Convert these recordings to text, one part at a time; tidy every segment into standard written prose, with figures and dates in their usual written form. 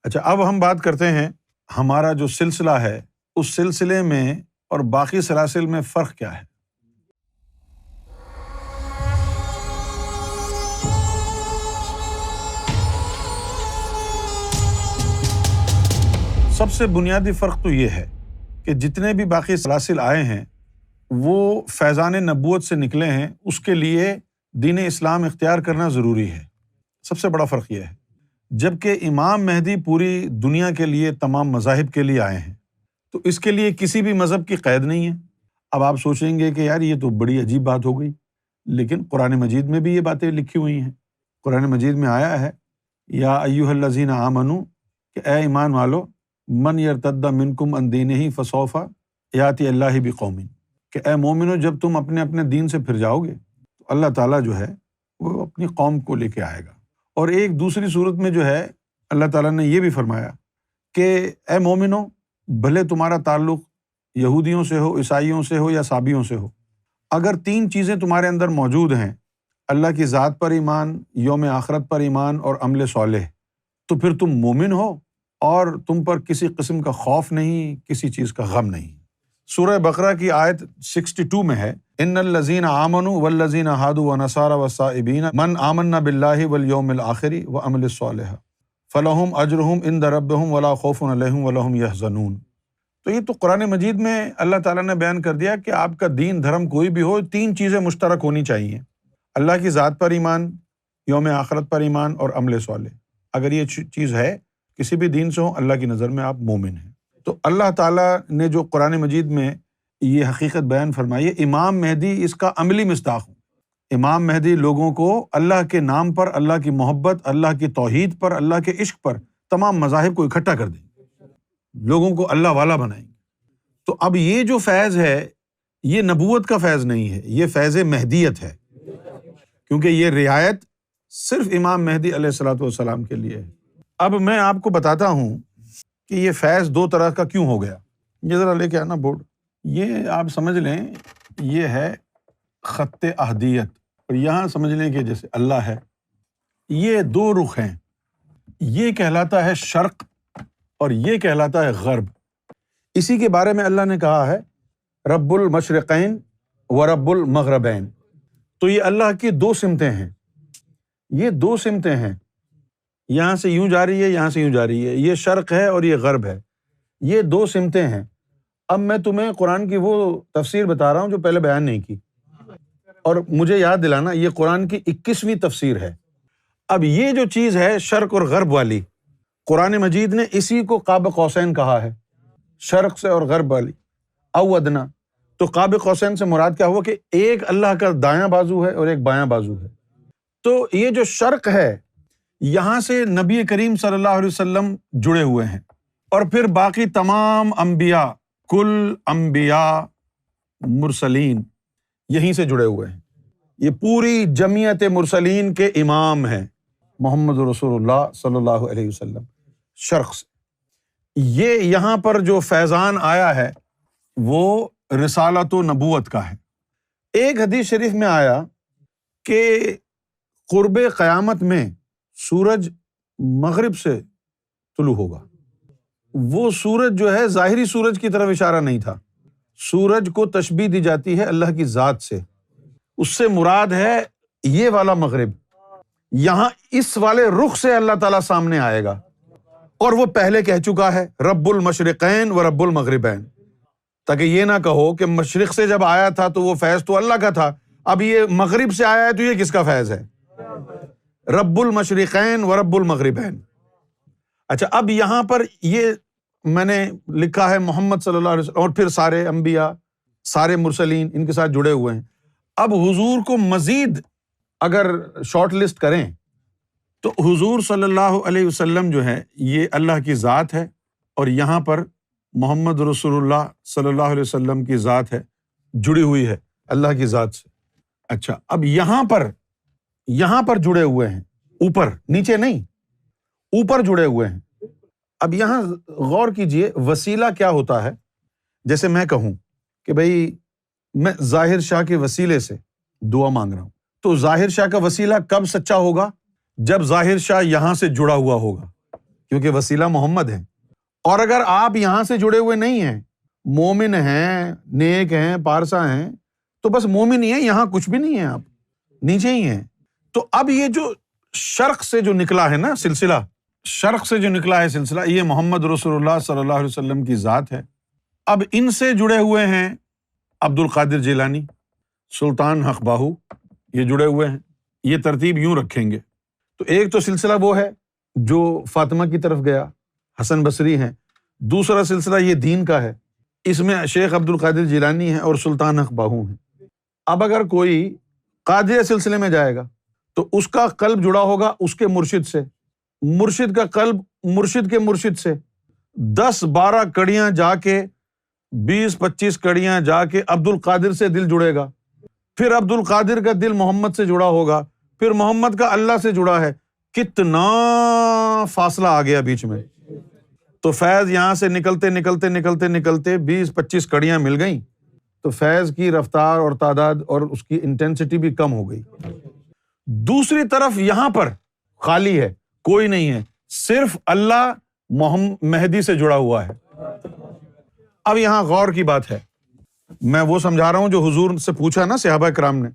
اچھا، اب ہم بات کرتے ہیں ہمارا جو سلسلہ ہے اس سلسلے میں اور باقی سلاسل میں فرق کیا ہے۔ سب سے بنیادی فرق تو یہ ہے کہ جتنے بھی باقی سلاسل آئے ہیں وہ فیضان نبوت سے نکلے ہیں، اس کے لیے دین اسلام اختیار کرنا ضروری ہے۔ سب سے بڑا فرق یہ ہے، جبکہ امام مہدی پوری دنیا کے لیے تمام مذاہب کے لیے آئے ہیں، تو اس کے لیے کسی بھی مذہب کی قید نہیں ہے۔ اب آپ سوچیں گے کہ یار یہ تو بڑی عجیب بات ہو گئی، لیکن قرآن مجید میں بھی یہ باتیں لکھی ہوئی ہیں۔ قرآن مجید میں آیا ہے یا ایھا الذین آمنوا، کہ اے ایمان والو، من یرتد منکم عن دینہ فسوف یاتی اللہ بقوم، کہ اے مومنو جب تم اپنے اپنے دین سے پھر جاؤ گے تو اللہ تعالیٰ جو ہے وہ اپنی قوم کو لے کے آئے گا۔ اور ایک دوسری صورت میں جو ہے اللہ تعالیٰ نے یہ بھی فرمایا کہ اے مومنو، بھلے تمہارا تعلق یہودیوں سے ہو، عیسائیوں سے ہو یا صابئیوں سے ہو، اگر تین چیزیں تمہارے اندر موجود ہیں، اللہ کی ذات پر ایمان، یوم آخرت پر ایمان اور عمل صالح، تو پھر تم مومن ہو اور تم پر کسی قسم کا خوف نہیں، کسی چیز کا غم نہیں۔ سورہ بقرہ کی آیت 62 میں ہے، ان الذین آمنوا والذین ہادوا والنصارى والصائبین من آمن باللہ والیوم الآخر وعمل الصالح فلہم اجرہم عند ربہم ولا خوف علیہم ولا ہم یحزنون۔ تو یہ تو قرآن مجید میں اللہ تعالیٰ نے بیان کر دیا کہ آپ کا دین دھرم کوئی بھی ہو، تین چیزیں مشترک ہونی چاہیے: اللہ کی ذات پر ایمان، یوم آخرت پر ایمان اور عمل صالح۔ اگر یہ چیز ہے کسی بھی دین سے ہو، اللہ کی نظر میں آپ مومن ہیں۔ تو اللہ تعالیٰ نے جو قرآن مجید میں یہ حقیقت بیان فرمائی ہے، امام مہدی اس کا عملی مصداق ہوں۔ امام مہدی لوگوں کو اللہ کے نام پر، اللہ کی محبت، اللہ کی توحید پر، اللہ کے عشق پر تمام مذاہب کو اکٹھا کر دیں گے، لوگوں کو اللہ والا بنائیں گے۔ تو اب یہ جو فیض ہے یہ نبوت کا فیض نہیں ہے، یہ فیض مہدیت ہے، کیونکہ یہ رعایت صرف امام مہدی علیہ الصلوۃ والسلام کے لیے ہے۔ اب میں آپ کو بتاتا ہوں کہ یہ فیض دو طرح کا کیوں ہو گیا۔ یہ ذرا لے کے آنا بورڈ، یہ آپ سمجھ لیں یہ ہے خط احدیت، اور یہاں سمجھ لیں کہ جیسے اللہ ہے، یہ دو رخ ہیں، یہ کہلاتا ہے شرق اور یہ کہلاتا ہے غرب۔ اسی کے بارے میں اللہ نے کہا ہے رب المشرقین و رب المغربین۔ تو یہ اللہ کی دو سمتیں ہیں، یہ دو سمتیں ہیں، یہاں سے یوں جا رہی ہے، یہاں سے یوں جا رہی ہے، یہ شرق ہے اور یہ غرب ہے، یہ دو سمتیں ہیں۔ اب میں تمہیں قرآن کی وہ تفسیر بتا رہا ہوں جو پہلے بیان نہیں کی، اور مجھے یاد دلانا یہ قرآن کی 21ویں تفسیر ہے۔ اب یہ جو چیز ہے شرق اور غرب والی، قرآن مجید نے اسی کو قاب قوسین کہا ہے، شرق سے اور غرب والی، او ادنا۔ تو قاب قوسین سے مراد کیا ہوا کہ ایک اللہ کا دایاں بازو ہے اور ایک بایاں بازو ہے۔ تو یہ جو شرق ہے یہاں سے نبی کریم صلی اللہ علیہ وسلم جڑے ہوئے ہیں، اور پھر باقی تمام انبیاء، کل انبیاء مرسلین یہیں سے جڑے ہوئے ہیں۔ یہ پوری جمعیت مرسلین کے امام ہیں محمد رسول اللہ صلی اللہ علیہ وسلم، شرق سے۔ یہ یہاں پر جو فیضان آیا ہے وہ رسالت و نبوت کا ہے۔ ایک حدیث شریف میں آیا کہ قرب قیامت میں سورج مغرب سے طلوع ہوگا۔ وہ سورج جو ہے ظاہری سورج کی طرف اشارہ نہیں تھا، سورج کو تشبیہ دی جاتی ہے اللہ کی ذات سے، اس سے مراد ہے یہ والا مغرب، یہاں اس والے رخ سے اللہ تعالیٰ سامنے آئے گا، اور وہ پہلے کہہ چکا ہے رب المشرقین و رب المغربین، تاکہ یہ نہ کہو کہ مشرق سے جب آیا تھا تو وہ فیض تو اللہ کا تھا، اب یہ مغرب سے آیا ہے تو یہ کس کا فیض ہے؟ رب المشرقین و رب المغربین۔ اچھا، اب یہاں پر یہ میں نے لکھا ہے محمد صلی اللہ علیہ وسلم، اور پھر سارے انبیاء، سارے مرسلین ان کے ساتھ جڑے ہوئے ہیں۔ اب حضور کو مزید اگر شارٹ لسٹ کریں تو حضور صلی اللہ علیہ وسلم جو ہے یہ اللہ کی ذات ہے، اور یہاں پر محمد رسول اللہ صلی اللہ علیہ وسلم کی ذات ہے، جڑی ہوئی ہے اللہ کی ذات سے۔ اچھا، اب یہاں پر جڑے ہوئے ہیں، اوپر نیچے نہیں، اوپر جڑے ہوئے ہیں۔ اب یہاں غور کیجئے وسیلہ کیا ہوتا ہے۔ جیسے میں کہوں کہ بھئی میں ظاہر شاہ کے وسیلے سے دعا مانگ رہا ہوں، تو ظاہر شاہ کا وسیلہ کب سچا ہوگا؟ جب ظاہر شاہ یہاں سے جڑا ہوا ہوگا، کیونکہ وسیلہ محمد ہے۔ اور اگر آپ یہاں سے جڑے ہوئے نہیں ہیں، مومن ہیں، نیک ہیں، پارسا ہیں، تو بس مومن ہی ہیں، یہاں کچھ بھی نہیں ہے، آپ نیچے ہی ہیں۔ تو اب یہ جو شرق سے جو نکلا ہے نا سلسلہ، شرق سے جو نکلا ہے سلسلہ، یہ محمد رسول اللہ صلی اللہ علیہ وسلم کی ذات ہے۔ اب ان سے جڑے ہوئے ہیں عبد القادر جیلانی، سلطان حق باہو، یہ جڑے ہوئے ہیں۔ یہ ترتیب یوں رکھیں گے تو ایک تو سلسلہ وہ ہے جو فاطمہ کی طرف گیا، حسن بصری ہیں۔ دوسرا سلسلہ یہ دین کا ہے، اس میں شیخ عبد القادر جیلانی ہیں اور سلطان حق باہو ہیں۔ اب اگر کوئی قادریہ سلسلے میں جائے گا تو اس کا قلب جڑا ہوگا اس کے مرشد سے، مرشد کا قلب مرشد کے مرشد سے، 10-12 کڑیاں جا کے، 20-25 کڑیاں جا کے عبد القادر سے دل جڑے گا، پھر عبد القادر کا دل محمد سے جڑا ہوگا، پھر محمد کا اللہ سے جڑا ہے۔ کتنا فاصلہ آ گیا بیچ میں۔ تو فیض یہاں سے نکلتے نکلتے نکلتے نکلتے 20-25 کڑیاں مل گئیں، تو فیض کی رفتار اور تعداد اور اس کی انٹینسٹی بھی کم ہو گئی۔ دوسری طرف یہاں پر خالی ہے، کوئی نہیں ہے، صرف اللہ مہدی سے جڑا ہوا ہے۔ اب یہاں غور کی بات ہے، میں وہ سمجھا رہا ہوں جو حضور سے پوچھا نا صحابہ کرام نے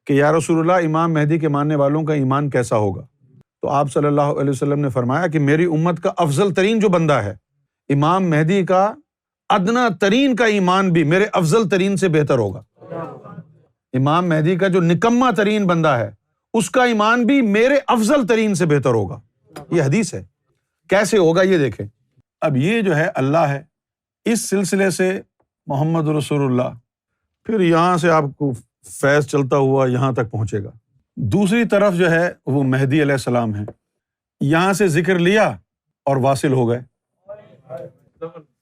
کہ یا رسول اللہ امام مہدی کے ماننے والوں کا ایمان کیسا ہوگا؟ تو آپ صلی اللہ علیہ وسلم نے فرمایا کہ میری امت کا افضل ترین جو بندہ ہے، امام مہدی کا ادنا ترین کا ایمان بھی میرے افضل ترین سے بہتر ہوگا۔ امام مہدی کا جو نکما ترین بندہ ہے اس کا ایمان بھی میرے افضل ترین سے بہتر ہوگا۔ یہ حدیث ہے۔ کیسے ہوگا یہ دیکھیں۔ اب یہ جو ہے اللہ ہے، اس سلسلے سے محمد رسول اللہ، پھر یہاں سے آپ کو فیض چلتا ہوا یہاں تک پہنچے گا۔ دوسری طرف جو ہے وہ مہدی علیہ السلام ہے، یہاں سے ذکر لیا اور واصل ہو گئے،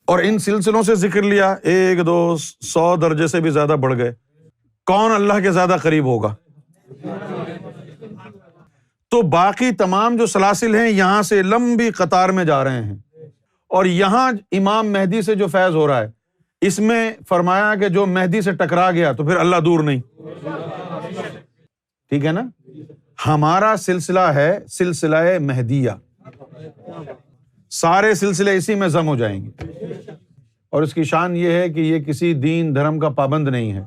اور ان سلسلوں سے ذکر لیا 1 2 100 درجے سے بھی زیادہ بڑھ گئے۔ کون اللہ کے زیادہ قریب ہوگا؟ تو باقی تمام جو سلاسل ہیں یہاں سے لمبی قطار میں جا رہے ہیں، اور یہاں امام مہدی سے جو فیض ہو رہا ہے اس میں فرمایا کہ جو مہدی سے ٹکرا گیا تو پھر اللہ دور نہیں۔ ٹھیک ہے نا؟ ہمارا سلسلہ ہے سلسلہ مہدیہ، سارے سلسلے اسی میں ضم ہو جائیں گے، اور اس کی شان یہ ہے کہ یہ کسی دین دھرم کا پابند نہیں ہے،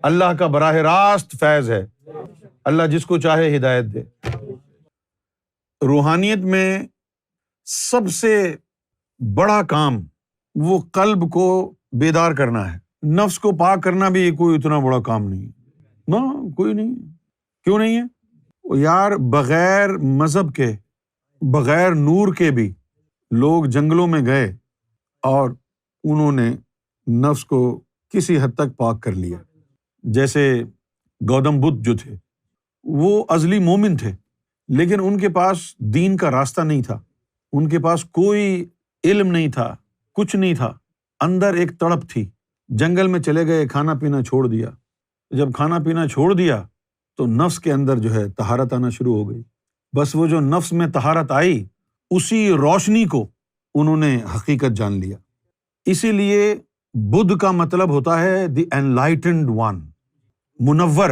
اللہ کا براہ راست فیض ہے، اللہ جس کو چاہے ہدایت دے۔ روحانیت میں سب سے بڑا کام وہ قلب کو بیدار کرنا ہے، نفس کو پاک کرنا بھی کوئی اتنا بڑا کام نہیں ہے، نہ کوئی نہیں ہے۔ کیوں نہیں ہے؟ یار بغیر مذہب کے، بغیر نور کے بھی لوگ جنگلوں میں گئے اور انہوں نے نفس کو کسی حد تک پاک کر لیا۔ جیسے گوتم بدھ جو تھے وہ ازلی مومن تھے، لیکن ان کے پاس دین کا راستہ نہیں تھا، ان کے پاس کوئی علم نہیں تھا، کچھ نہیں تھا، اندر ایک تڑپ تھی۔ جنگل میں چلے گئے، کھانا پینا چھوڑ دیا۔ جب کھانا پینا چھوڑ دیا تو نفس کے اندر جو ہے طہارت آنا شروع ہو گئی۔ بس وہ جو نفس میں طہارت آئی، اسی روشنی کو انہوں نے حقیقت جان لیا۔ اسی لیے بدھ کا مطلب ہوتا ہے دی انلائٹنڈ ون، منور۔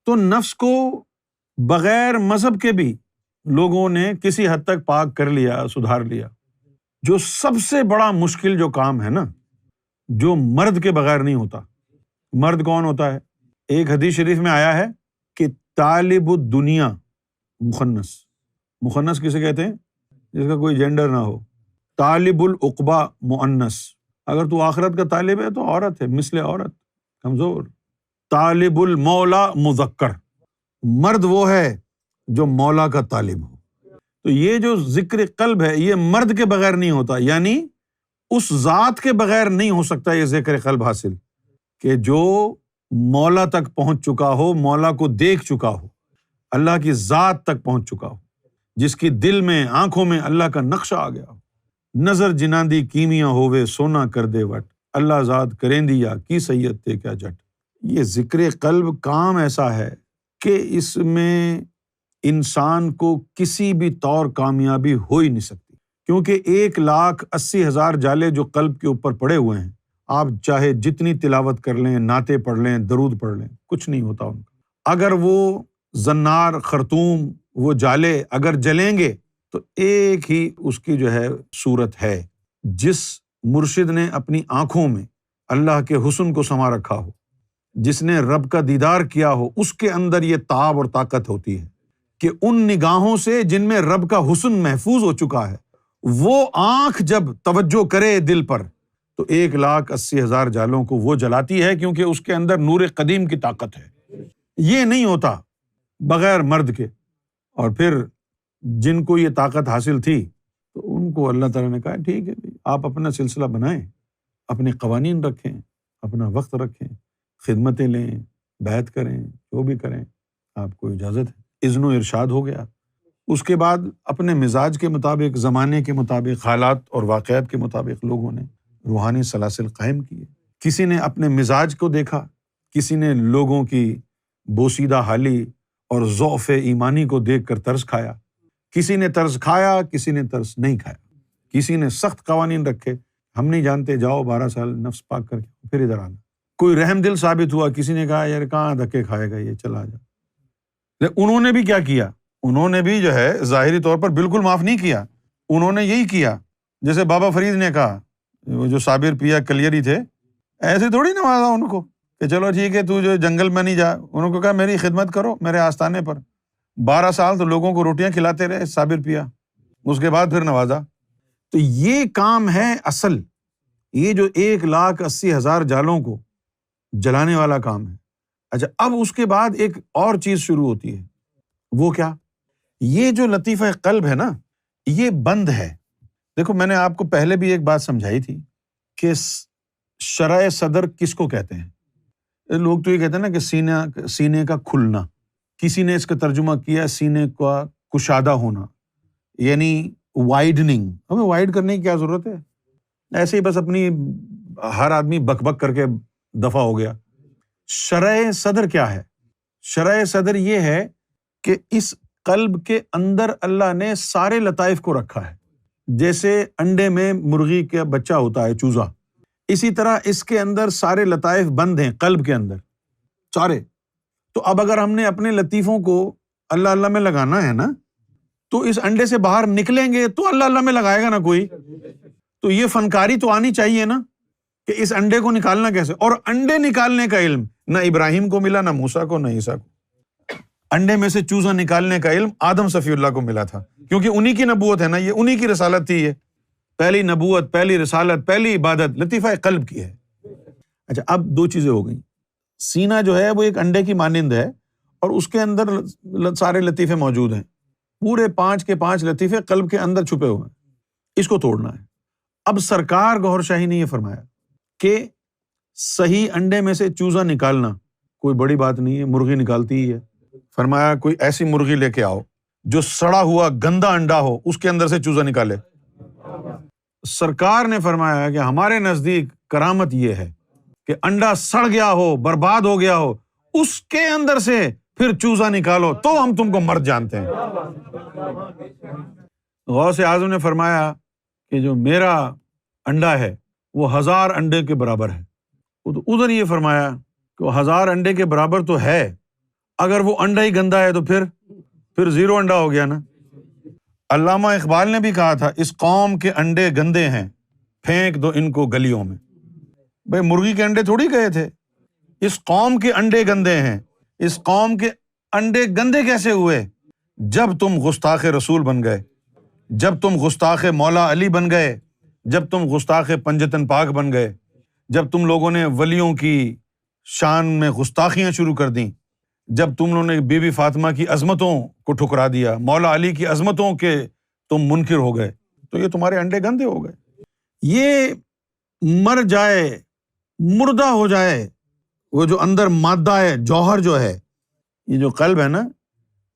تو نفس کو بغیر مذہب کے بھی لوگوں نے کسی حد تک پاک کر لیا، سدھار لیا۔ جو سب سے بڑا مشکل جو کام ہے نا، جو مرد کے بغیر نہیں ہوتا۔ مرد کون ہوتا ہے؟ ایک حدیث شریف میں آیا ہے کہ طالب الدنیا مخنث، مخنث کسے کہتے ہیں؟ جس کا کوئی جینڈر نہ ہو۔ طالب العقبہ مؤنث، اگر تو آخرت کا طالب ہے تو عورت ہے، مثل عورت، کمزور۔ طالب المولا مذکر، مرد وہ ہے جو مولا کا طالب ہو۔ تو یہ جو ذکر قلب ہے یہ مرد کے بغیر نہیں ہوتا، یعنی اس ذات کے بغیر نہیں ہو سکتا یہ ذکر قلب حاصل، کہ جو مولا تک پہنچ چکا ہو، مولا کو دیکھ چکا ہو، اللہ کی ذات تک پہنچ چکا ہو، جس کی دل میں آنکھوں میں اللہ کا نقشہ آ گیا ہو۔ نظر جناندی کیمیا ہووے سونا کر دے وٹ، اللہ ذات کریں یا کی سید تے کیا جٹ۔ یہ ذکر قلب کام ایسا ہے کہ اس میں انسان کو کسی بھی طور کامیابی ہو ہی نہیں سکتی، کیونکہ 1,80,000 جالے جو قلب کے اوپر پڑے ہوئے ہیں، آپ چاہے جتنی تلاوت کر لیں، نعتیں پڑھ لیں، درود پڑھ لیں، کچھ نہیں ہوتا ان کا۔ اگر وہ زنار خرطوم وہ جالے اگر جلیں گے تو ایک ہی اس کی جو ہے صورت ہے، جس مرشد نے اپنی آنکھوں میں اللہ کے حسن کو سما رکھا ہو، جس نے رب کا دیدار کیا ہو، اس کے اندر یہ تاب اور طاقت ہوتی ہے کہ ان نگاہوں سے جن میں رب کا حسن محفوظ ہو چکا ہے، وہ آنکھ جب توجہ کرے دل پر تو 1,80,000 جالوں کو وہ جلاتی ہے، کیونکہ اس کے اندر نور قدیم کی طاقت ہے۔ یہ نہیں ہوتا بغیر مرد کے۔ اور پھر جن کو یہ طاقت حاصل تھی تو ان کو اللہ تعالیٰ نے کہا ٹھیک ہے آپ اپنا سلسلہ بنائیں، اپنے قوانین رکھیں، اپنا وقت رکھیں، خدمتیں لیں، بیعت کریں، جو بھی کریں، آپ کو اجازت ہے۔ اذن و ارشاد ہو گیا۔ اس کے بعد اپنے مزاج کے مطابق، زمانے کے مطابق، حالات اور واقعات کے مطابق لوگوں نے روحانی سلاسل قائم کیے۔ کسی نے اپنے مزاج کو دیکھا، کسی نے لوگوں کی بوسیدہ حالی اور ضعف ایمانی کو دیکھ کر طرز کھایا، کسی نے طرز کھایا، کسی نے طرز نہیں کھایا، کسی نے سخت قوانین رکھے، ہم نہیں جانتے، جاؤ 12 سال نفس پاک کر کے پھر ادھر آنا۔ کوئی رحم دل ثابت ہوا، کسی نے کہا یار کہاں دھکے کھائے گا یہ، چلا جا۔ انہوں نے بھی کیا کیا؟ انہوں نے بھی جو ہے ظاہری طور پر بالکل معاف نہیں کیا، انہوں نے یہی کیا جیسے بابا فرید نے کہا، وہ جو صابر پیا کلیری تھے، ایسے تھوڑی نوازا ان کو کہ چلو ٹھیک ہے تو جو جنگل میں نہیں جا، انہوں کو کہا میری خدمت کرو میرے آستانے پر۔ 12 سال تو لوگوں کو روٹیاں کھلاتے رہے صابر پیا، اس کے بعد پھر نوازا۔ تو یہ کام ہے اصل، یہ جو 1,80,000 جالوں کو جلانے والا کام ہے۔ اچھا اب اس کے بعد ایک اور چیز شروع ہوتی ہے، وہ کیا؟ یہ جو لطیفہ قلب ہے نا، یہ بند ہے۔ دیکھو میں نے آپ کو پہلے بھی ایک بات سمجھائی تھی کہ شرح صدر کس کو کہتے ہیں؟ لوگ تو یہ کہتے ہیں نا کہ سینے کا کھلنا، کسی نے اس کا ترجمہ کیا سینے کا کشادہ ہونا، یعنی وائڈننگ۔ ہمیں وائڈ کرنے کی کیا ضرورت ہے؟ ایسے ہی بس اپنی ہر آدمی بک بک کر کے دفع ہو گیا۔ شرح صدر کیا ہے؟ شرح صدر یہ ہے کہ اس قلب کے اندر اللہ نے سارے لطائف کو رکھا ہے۔ جیسے انڈے میں مرغی کا بچہ ہوتا ہے چوزا، اسی طرح اس کے اندر سارے لطائف بند ہیں قلب کے اندر سارے۔ تو اب اگر ہم نے اپنے لطیفوں کو اللہ اللہ میں لگانا ہے نا، تو اس انڈے سے باہر نکلیں گے تو اللہ اللہ میں لگائے گا نا کوئی، تو یہ فنکاری تو آنی چاہیے نا کہ اس انڈے کو نکالنا کیسے۔ اور انڈے نکالنے کا علم نہ ابراہیم کو ملا، نہ موسیٰ کو، نہ عیسیٰ کو۔ انڈے میں سے چوزا نکالنے کا علم آدم صفی اللہ کو ملا تھا، کیونکہ انہی کی نبوت ہے نا، یہ انہی کی رسالت تھی، یہ پہلی نبوت، پہلی رسالت، پہلی عبادت لطیفہ قلب کی ہے۔ اچھا اب 2 چیزیں ہو گئیں، سینہ جو ہے وہ ایک انڈے کی مانند ہے اور اس کے اندر سارے لطیفے موجود ہیں، پورے 5 کے 5 لطیفے قلب کے اندر چھپے ہوئے ہیں، اس کو توڑنا ہے۔ اب سرکار گوھر شاہی نے یہ فرمایا کہ صحیح انڈے میں سے چوزا نکالنا کوئی بڑی بات نہیں ہے، مرغی نکالتی ہی ہے۔ فرمایا کوئی ایسی مرغی لے کے آؤ جو سڑا ہوا گندا انڈا ہو، اس کے اندر سے چوزا نکالے۔ سرکار نے فرمایا کہ ہمارے نزدیک کرامت یہ ہے کہ انڈا سڑ گیا ہو، برباد ہو گیا ہو، اس کے اندر سے پھر چوزا نکالو تو ہم تم کو مرد جانتے ہیں۔ غوث اعظم نے فرمایا کہ جو میرا انڈا ہے وہ 1000 انڈے کے برابر ہے۔ ادھر یہ فرمایا کہ 1000 انڈے کے برابر تو ہے، اگر وہ انڈا ہی گندا ہے تو پھر 0 انڈا ہو گیا نا۔ علامہ اقبال نے بھی کہا تھا اس قوم کے انڈے گندے ہیں، پھینک دو ان کو گلیوں میں۔ بھائی مرغی کے انڈے تھوڑی گئے تھے، اس قوم کے انڈے گندے ہیں۔ اس قوم کے انڈے گندے کیسے ہوئے؟ جب تم گستاخ رسول بن گئے، جب تم گستاخ مولا علی بن گئے، جب تم گستاخ پنجتن پاک بن گئے، جب تم لوگوں نے ولیوں کی شان میں گستاخیاں شروع کر دیں، جب تم لوگوں نے بی بی فاطمہ کی عظمتوں کو ٹھکرا دیا، مولا علی کی عظمتوں کے تم منکر ہو گئے، تو یہ تمہارے انڈے گندے ہو گئے۔ یہ مر جائے، مردہ ہو جائے، وہ جو اندر مادہ ہے، جوہر جو ہے، یہ جو قلب ہے نا،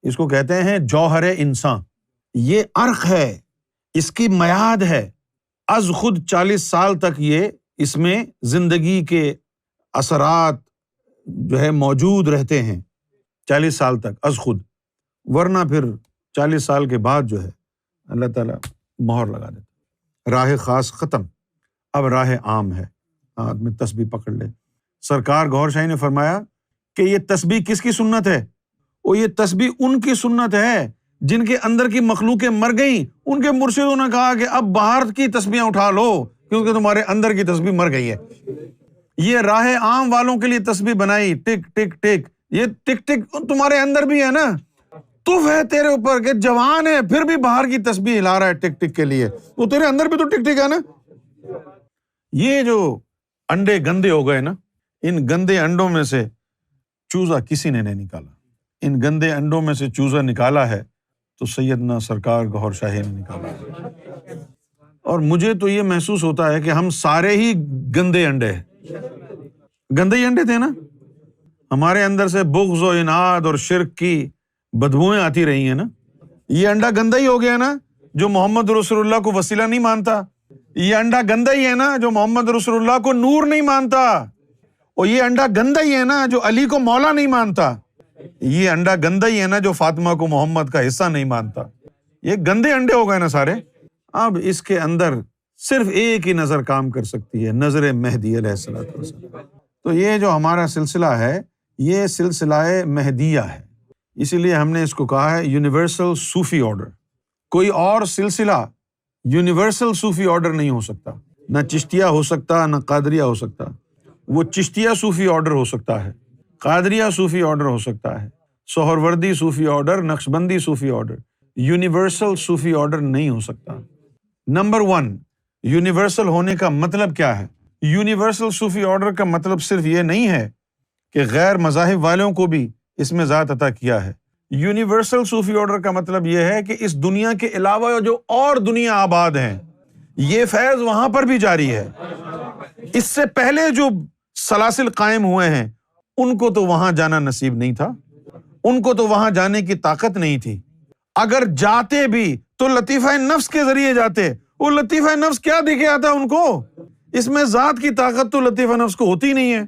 اس کو کہتے ہیں جوہر انسان۔ یہ عرق ہے، اس کی میعاد ہے، از خود 40 سال تک یہ اس میں زندگی کے اثرات جو ہے موجود رہتے ہیں، 40 سال تک از خود، ورنہ پھر 40 سال کے بعد جو ہے اللہ تعالیٰ مہر لگا دیتا۔ راہ خاص ختم، اب راہ عام ہے، ہاتھ میں تسبیح پکڑ لے۔ سرکار گوھر شاہی نے فرمایا کہ یہ تسبیح کس کی سنت ہے؟ وہ یہ تسبیح ان کی سنت ہے جن کے اندر کی مخلوقیں مر گئیں، ان کے مرشدوں نے کہا کہ اب باہر کی تسبیحیں اٹھا لو کیونکہ تمہارے اندر کی تسبیح مر گئی ہے۔ یہ راہ عام والوں کے لیے تسبیح بنائی، ٹک ٹک ٹک، یہ ٹک ٹک تمہارے اندر بھی ہے نا، تف ہے تیرے اوپر کہ جوان ہے پھر بھی باہر کی تسبیح ہلا رہا ہے ٹک ٹک کے لیے، تو تیرے اندر بھی تو ٹک ٹک ہے نا۔ یہ جو انڈے گندے ہو گئے نا، ان گندے انڈوں میں سے چوزا کسی نے نہیں نکالا، ان گندے انڈوں میں سے چوزا نکالا ہے تو سیدنا سرکار گوھر شاہی نے نکالا ہے۔ اور مجھے تو یہ محسوس ہوتا ہے کہ ہم سارے ہی گندے انڈے ہیں، گندے ہی انڈے تھے نا، ہمارے اندر سے بغض و عناد اور شرک کی بدبوئیں آتی رہی ہیں نا۔ یہ انڈا گندا ہی ہو گیا نا جو محمد رسول اللہ کو وسیلہ نہیں مانتا، یہ انڈا گندا ہی ہے نا جو محمد رسول اللہ کو نور نہیں مانتا، اور یہ انڈا گندا ہی ہے نا جو علی کو مولا نہیں مانتا، یہ انڈا گندا ہی ہے نا جو فاطمہ کو محمد کا حصہ نہیں مانتا۔ یہ گندے انڈے ہو گئے نا سارے۔ اب اس کے اندر صرف ایک ہی نظر کام کر سکتی ہے، نظر مہدی علیہ السلام۔ تو یہ جو ہمارا سلسلہ ہے یہ سلسلہ مہدیہ ہے، اسی لیے ہم نے اس کو کہا ہے یونیورسل صوفی آرڈر۔ کوئی اور سلسلہ یونیورسل صوفی آرڈر نہیں ہو سکتا، نہ چشتیہ ہو سکتا نہ قادریہ ہو سکتا۔ وہ چشتیہ صوفی آرڈر ہو سکتا ہے، قادریہ صوفی آرڈر ہو سکتا ہے، سہروردی صوفی آرڈر، نقشبندی صوفی آرڈر، یونیورسل صوفی آرڈر نہیں ہو سکتا۔ نمبر 1، یونیورسل ہونے کا مطلب کیا ہے؟ یونیورسل صوفی آرڈر کا مطلب صرف یہ نہیں ہے کہ غیر مذاہب والوں کو بھی اس میں ذات عطا کیا ہے۔ یونیورسل صوفی آرڈر کا مطلب یہ ہے کہ اس دنیا کے علاوہ جو اور دنیا آباد ہیں یہ فیض وہاں پر بھی جاری ہے۔ اس سے پہلے جو سلاسل قائم ہوئے ہیں ان کو تو وہاں جانا نصیب نہیں تھا، ان کو تو وہاں جانے کی طاقت نہیں تھی، اگر جاتے بھی تو لطیفہ نفس کے ذریعے جاتے۔ وہ لطیفہ نفس کیا دکھے آتا ان کو؟ اس میں ذات کی طاقت تو لطیفہ نفس کو ہوتی نہیں ہے۔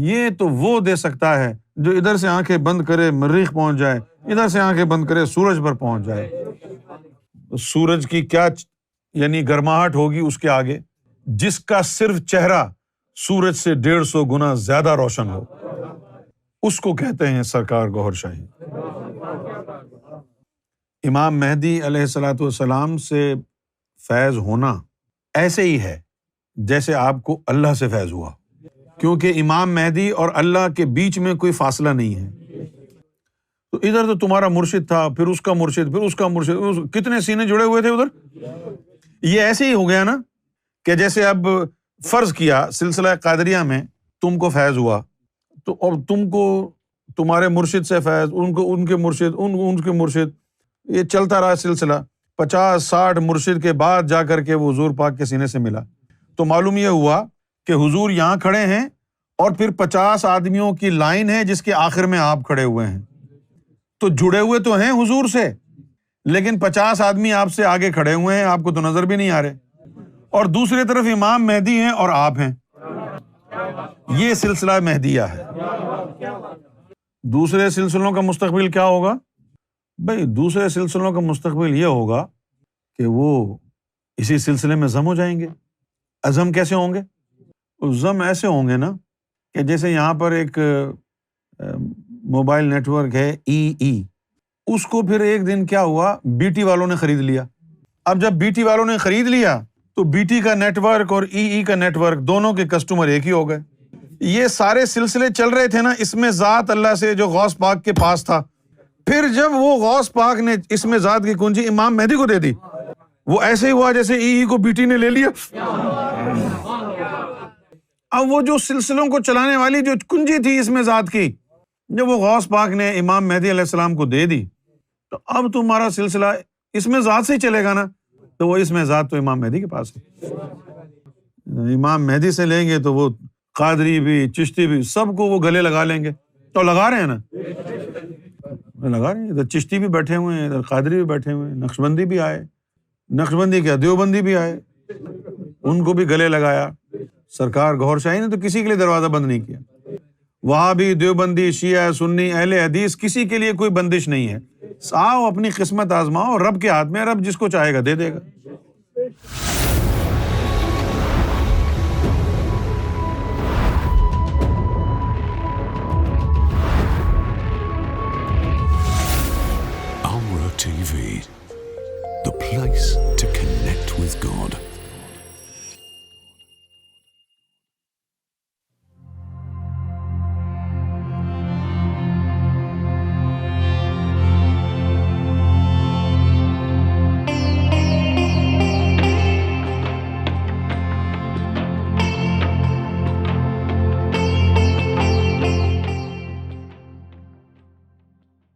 یہ تو وہ دے سکتا ہے جو ادھر سے آنکھیں بند کرے مریخ پہنچ جائے، ادھر سے آنکھیں بند کرے سورج پر پہنچ جائے۔ سورج کی کیا یعنی گرماہٹ ہوگی اس کے آگے، جس کا صرف چہرہ سورج سے 150 گنا زیادہ روشن ہو، اس کو کہتے ہیں سرکار گوھر شاہی۔ امام مہدی علیہ الصلوۃ والسلام سے فیض ہونا ایسے ہی ہے جیسے آپ کو اللہ سے فیض ہوا، کیونکہ امام مہدی اور اللہ کے بیچ میں کوئی فاصلہ نہیں ہے۔ تو ادھر تو تمہارا مرشد تھا، پھر اس کا مرشد، پھر اس کا مرشد، کتنے سینے جڑے ہوئے تھے ادھر۔ یہ ایسے ہی ہو گیا نا کہ جیسے اب فرض کیا سلسلہ قادریہ میں تم کو فیض ہوا، تو اب تم کو تمہارے مرشد سے فیض، ان کو ان کے مرشد، ان کے مرشد، یہ چلتا رہا سلسلہ۔ 50-60 مرشد کے بعد جا کر کے وہ حضور پاک کے سینے سے ملا، تو معلوم یہ ہوا کہ حضور یہاں کھڑے ہیں اور پھر 50 آدمیوں کی لائن ہے جس کے آخر میں آپ کھڑے ہوئے ہیں، تو جڑے ہوئے تو ہیں حضور سے، لیکن 50 آدمی آپ سے آگے کھڑے ہوئے ہیں، آپ کو تو نظر بھی نہیں آ رہے، اور دوسری طرف امام مہدی ہیں اور آپ ہیں۔ یہ سلسلہ مہدیہ ہے۔ دوسرے سلسلوں کا مستقبل کیا ہوگا؟ بھائی دوسرے سلسلوں کا مستقبل یہ ہوگا کہ وہ اسی سلسلے میں ضم ہو جائیں گے۔ ازم کیسے ہوں گے؟ ضم ایسے ہوں گے نا کہ جیسے یہاں پر ایک موبائل نیٹ ورک ہے ای، اس کو پھر ایک دن کیا ہوا، بی ٹی والوں نے خرید لیا۔ اب جب بی ٹی والوں نے خرید لیا تو بی ٹی کا نیٹ ورک اور ای کا نیٹ ورک دونوں کے کسٹمر ایک ہی ہو گئے۔ یہ سارے سلسلے چل رہے تھے نا، اس میں ذات اللہ سے جو غوث پاک کے پاس تھا، پھر جب وہ غوث پاک نے اس میں ذات کی کنجی امام مہدی کو دے دی، وہ ایسے ہی ہوا جیسے ای کو بی ٹی نے لے لیا۔ اب وہ جو سلسلوں کو چلانے والی جو کنجی تھی اس میں ذات کی، جب وہ غوث پاک نے امام مہدی علیہ السلام کو دے دی، تو اب تمہارا سلسلہ اس میں ذات سے ہی چلے گا نا، تو وہ اس میں ذات تو امام مہدی کے پاس ہے۔ امام مہدی سے لیں گے تو وہ قادری بھی چشتی بھی سب کو وہ گلے لگا لیں گے، تو لگا رہے ہیں نا، لگا رہے ہیں۔ ادھر چشتی بھی بیٹھے ہوئے ہیں، ادھر قادری بھی بیٹھے ہوئے ہیں، نقشبندی بھی آئے، نقشبندی کیا دیوبندی بھی آئے، ان کو بھی گلے لگایا۔ سرکار گوھر شاہی نے تو کسی کے لیے دروازہ بند نہیں کیا۔ وہاں بھی دیوبندی، شیعہ، سنی، اہل حدیث، کسی کے لیے کوئی بندش نہیں ہے۔ آؤ اپنی قسمت آزماؤ، رب کے ہاتھ میں، رب جس کو چاہے گا دے دے گا۔